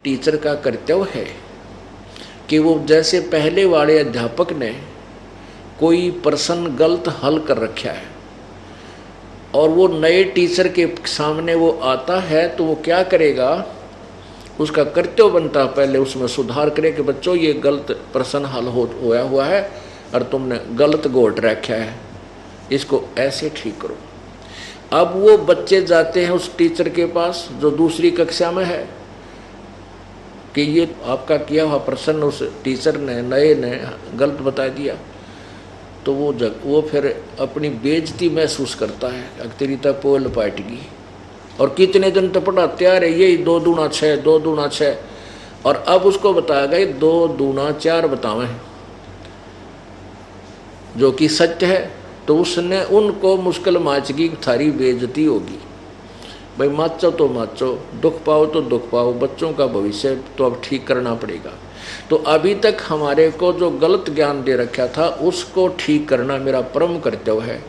Teacher का कर्तव्य है कि वो जैसे पहले वाले अध्यापक ने कोई प्रश्न गलत हल कर रखा है और वो नए टीचर के सामने वो आता है तो वो क्या करेगा, उसका कर्तव्य बनता पहले उसमें सुधार करे कि बच्चों ये गलत प्रश्न हल होया हुआ है और तुमने गलत गोट रखा है, इसको ऐसे ठीक करो। अब वो बच्चे जाते हैं उस टीचर के पास जो दूसरी कक्षा में है कि ये आपका किया हुआ प्रश्न उस टीचर ने नए ने गलत बता दिया, तो वो फिर अपनी बेइज्जती महसूस करता है, तेरी तो पोल पाटेगी और कितने दिन तो पढ़ाते आ रहे यही 2 दूना 6 2 दूना 6 और अब उसको बताया गया 2 दूना 4 बतावें जो कि सत्य है, तो उसने उनको मुश्किल माचगी थारी बेइज्जती होगी। भाई माचो तो माचो, दुख पाओ तो दुख पाओ, बच्चों का भविष्य तो अब ठीक करना पड़ेगा। तो अभी तक हमारे को जो गलत ज्ञान दे रखा था उसको ठीक करना मेरा परम कर्तव्य है,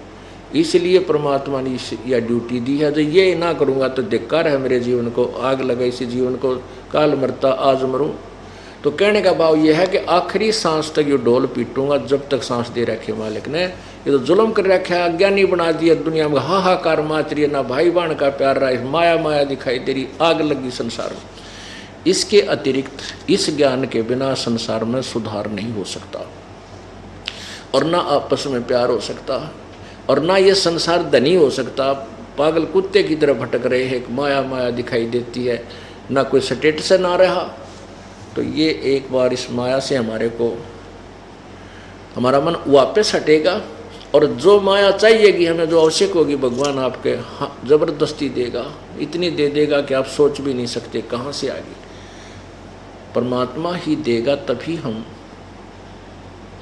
इसलिए परमात्मा ने यह ड्यूटी दी है। जो ये ना करूँगा तो धिक्कार है मेरे जीवन को, आग लगा इसी जीवन को, काल मरता आज मरूँ। तो कहने का भाव यह है कि आखिरी सांस तक ये ढोल पीटूंगा जब तक सांस दे रखे मालिक ने। ये तो जुल्म कर रखा है, अज्ञानी बना दिया दुनिया में, हाहाकार माच रही है, ना भाई बहन का प्यार रहा, माया माया दिखाई दे रही, आग लगी संसार में। इसके अतिरिक्त इस ज्ञान के बिना संसार में सुधार नहीं हो सकता और ना आपस में प्यार हो सकता और ना ये संसार धनी हो सकता। पागल कुत्ते की तरह भटक रहे हैं, माया माया दिखाई देती है, ना कोई स्टेटस ना रहा। तो ये एक बार इस माया से हमारा मन वापस हटेगा और जो माया चाहिएगी हमें, जो आवश्यक होगी, भगवान आपके जबरदस्ती देगा, इतनी दे देगा कि आप सोच भी नहीं सकते कहाँ से आएगी। परमात्मा ही देगा, तभी हम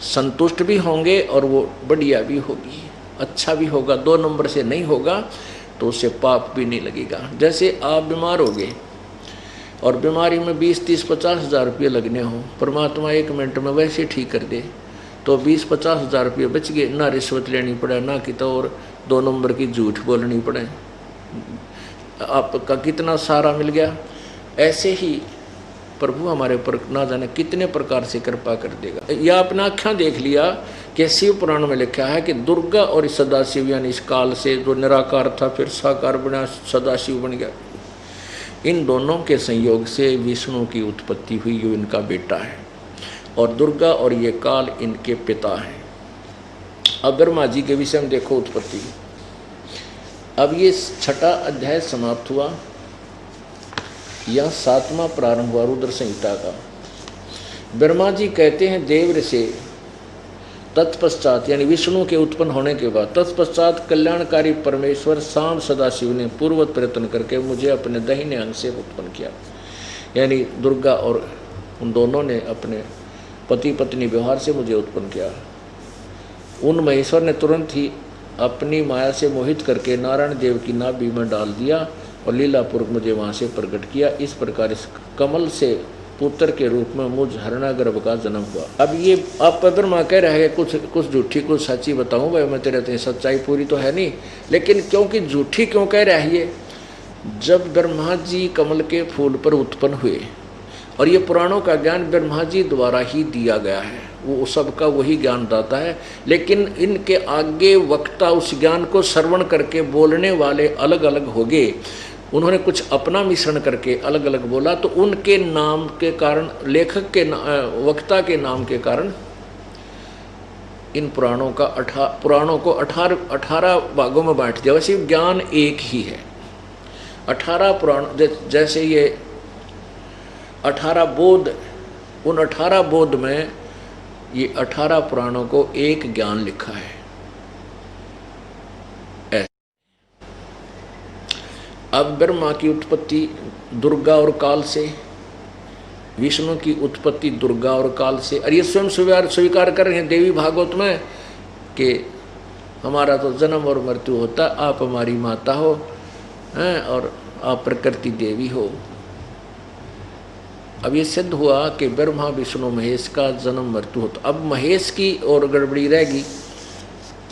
संतुष्ट भी होंगे और वो बढ़िया भी होगी, अच्छा भी होगा। 2 नंबर से नहीं होगा तो उससे पाप भी नहीं लगेगा। जैसे आप बीमार हो गए और बीमारी में 20-30-50 हज़ार रुपये लगने हो, परमात्मा 1 मिनट में वैसे ठीक कर दे तो 20-50 हज़ार रुपये बच गए, ना रिश्वत लेनी पड़े, ना कि तो और 2 नंबर की झूठ बोलनी पड़े, आपका कितना सारा मिल गया। ऐसे ही प्रभु हमारे ऊपर ना जाने कितने प्रकार से कृपा कर देगा। या अपना आँखें देख लिया कि शिव पुराण में लिखा है कि दुर्गा और सदाशिव यानी इस काल से जो निराकार था फिर साकार बना, सदाशिव बन गया। इन दोनों के संयोग से विष्णु की उत्पत्ति हुई, जो इनका बेटा है, और दुर्गा और ये काल इनके पिता हैं। अब ब्रह्मा जी के विषय में देखो उत्पत्ति। अब ये 6ठा अध्याय समाप्त हुआ, यह 7वां प्रारंभ हुआ रुद्र संहिता का। ब्रह्मा जी कहते हैं देव से तत्पश्चात यानी विष्णु के उत्पन्न होने के बाद, तत्पश्चात कल्याणकारी परमेश्वर शाम सदाशिव ने पूर्ववत प्रयत्न करके मुझे अपने दाहिने अंग से उत्पन्न किया। यानी दुर्गा और उन दोनों ने अपने पति पत्नी व्यवहार से मुझे उत्पन्न किया। उन महेश्वर ने तुरंत ही अपनी माया से मोहित करके नारायण देव की नाभि में डाल दिया और लीलापूर्वक मुझे वहाँ से प्रकट किया। इस प्रकार इस कमल से पुत्र के रूप में मुझ हरणागर्भ का जन्म हुआ। अब ये आप ब्रह्मा कह रहे हैं कुछ झूठी कुछ सच्ची बताऊं भाई, मैं तेरे सच्चाई पूरी तो है नहीं, लेकिन क्योंकि झूठी क्यों कह रहा है ये, जब ब्रह्मा जी कमल के फूल पर उत्पन्न हुए और ये पुराणों का ज्ञान ब्रह्मा जी द्वारा ही दिया गया है, वो सबका वही ज्ञान दाता है, लेकिन इनके आगे वक्ता उस ज्ञान को श्रवण करके बोलने वाले अलग अलग हो गए। उन्होंने कुछ अपना मिश्रण करके अलग अलग बोला, तो उनके नाम के कारण, लेखक के वक्ता के नाम के कारण इन पुराणों को 18 भागों में बांट दिया। वैसे ज्ञान एक ही है। 18 पुराण, जैसे ये 18 बोध, उन 18 बोध में ये 18 पुराणों को एक ज्ञान लिखा है। अब ब्रह्मा की उत्पत्ति दुर्गा और काल से, विष्णु की उत्पत्ति दुर्गा और काल से, और ये स्वयं स्वीकार कर रहे हैं देवी भागवत में कि हमारा तो जन्म और मृत्यु होता, आप हमारी माता हो हैं और आप प्रकृति देवी हो। अब ये सिद्ध हुआ कि ब्रह्मा विष्णु महेश का जन्म मृत्यु होता। अब महेश की और गड़बड़ी रहेगी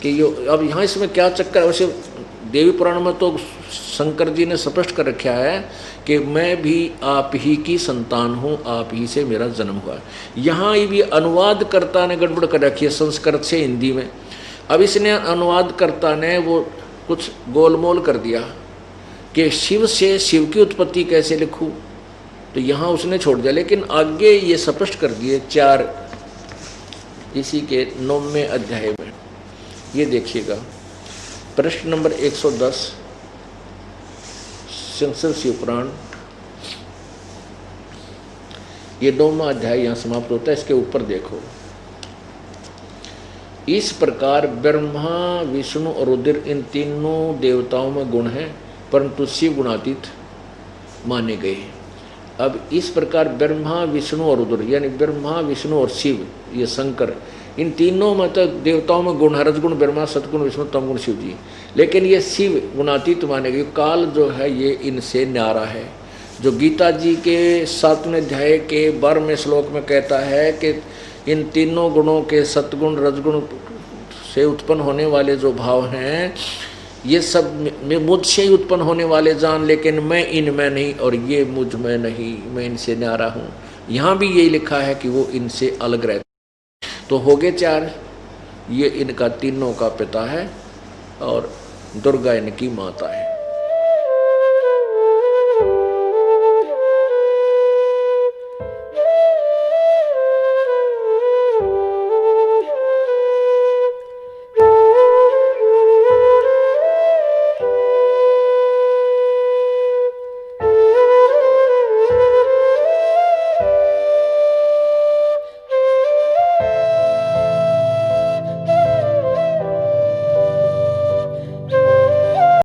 कि यो अब यहाँ इसमें क्या चक्कर है। वैसे देवी पुराण में तो शंकर जी ने स्पष्ट कर रखा है कि मैं भी आप ही की संतान हूँ, आप ही से मेरा जन्म हुआ। यहाँ भी अनुवादकर्ता ने गड़बड़ कर रखी है संस्कृत से हिंदी में। अब इसने अनुवादकर्ता ने वो कुछ गोलमोल कर दिया कि शिव से शिव की उत्पत्ति कैसे लिखूँ, तो यहाँ उसने छोड़ दिया। लेकिन आगे ये स्पष्ट कर दिए 4 इसी के 9वें अध्याय में। ये देखिएगा प्रश्न नंबर 110 संस्कृत शिव पुराण, ये 9वां अध्याय यहाँ समाप्त होता है। इसके ऊपर देखो, इस प्रकार ब्रह्मा विष्णु और रुद्र इन तीनों देवताओं में गुण हैं, परंतु शिव गुणातीत माने गए। अब इस प्रकार ब्रह्मा विष्णु और रुद्र यानी ब्रह्मा विष्णु और शिव, ये शंकर, इन तीनों में तो देवताओं में गुण है, रजगुण ब्रह्मा, सतगुण विष्णु, तमगुण शिव जी। लेकिन ये शिव गुणातीत माने गए। काल जो है ये इनसे न्यारा है। जो गीता जी के 7वें अध्याय के 12वें श्लोक में कहता है कि इन तीनों गुणों के सतगुण रजगुण से उत्पन्न होने वाले जो भाव हैं ये सब मुझसे ही उत्पन्न होने वाले जान, लेकिन मैं इनमें नहीं और ये मुझ में नहीं, मैं इनसे न्यारा हूँ। यहाँ भी यही लिखा है कि वो इनसे अलग रहते। तो हो गए 4। ये इनका तीनों का पिता है और दुर्गा इनकी माता है।